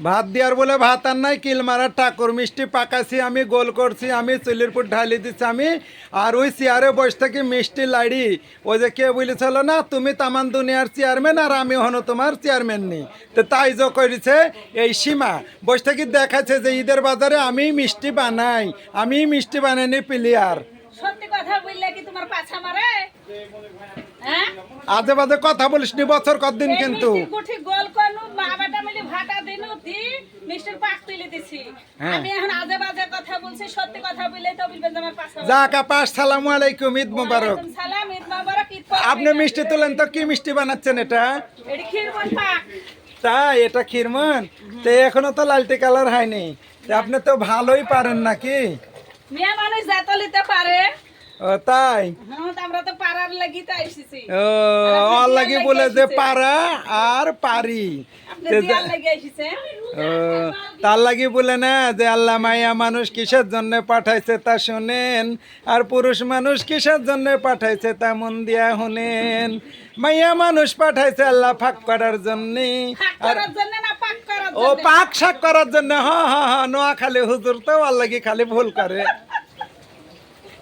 ভাত দেওয়ার বলে ভাত আর নাই, কিল মারার ঠাকুর মিষ্টি পাকাছি আমি, গোল করছি আমি, চুলির পুর ঢালি দিচ্ছি আমি। আর ওই চেয়ারে বসে থাকি মিষ্টি লাড়ি। ওই যে কে বলেছিল না, তুমি তামান দুনিয়ার চেয়ারম্যান আর আমি হনো তোমার চেয়ারম্যান নি। তো তাই যে করেছে এই সীমা বসে থাকি দেখাচ্ছে যে ঈদের বাজারে আমি মিষ্টি বানাই, আমি মিষ্টি বানাইনি প্লেয়ার। সত্যি কথা বললে কি তোমার পাছা মারে? হ্যাঁ, আজে বাজে কথা বলিস নি, বছর কতদিন কিন্তু। মিষ্টি গুঠি গোল করনু, মা বেটা মিলে ভাটা দিনু দি মিষ্টির পাক তুলে দিছি। হ্যাঁ। আমি এখন আজে বাজে কথা বলছি, সত্যি কথা বললে তো বলবেন যে আমার পাছা মারে। যাক আপা, আসসালামু আলাইকুম, ঈদ মোবারক। ওয়ালাইকুম সালাম, ঈদ মোবারক। ঈদ আপনি মিষ্টি তুলেন তো, কি মিষ্টি বানাচ্ছেন এটা? এটি ক্ষীরমন পাক। তাই এটা ক্ষীরমন? তো এখনো তো লালটি কালার হয়নি। তো আপনি তো ভালোই পারেন নাকি? মেয়ে মানুষ যত লিতে পারে। ও তাই? হ্যাঁ, তো আমরা তো পাড়ার লাগি তাই এসেছি। ও ওর লাগি বলে যে পারা আর পারি। আপনি তো দিয়ার লাগি এসেছেন। ও তার লাগি বলে না যে আল্লাহ মাইয়া মানুষ কিসের জন্য পাঠাইছে তা শোনেন, আর পুরুষ মানুষ কিসের জন্য পাঠাইছে তা মন দিয়া শুনেন। মাইয়া মানুষ পাঠাইছে আল্লাহ ফাঁক করার জন্য। ফাঁক আর করার জন্য না পাক করার ও জন্য? পাক শাক করার জন্য। হ্যাঁ হ্যাঁ হ্যাঁ, নোয়াখালী হুজুর তো ওর লাগি খালি ভুল করে।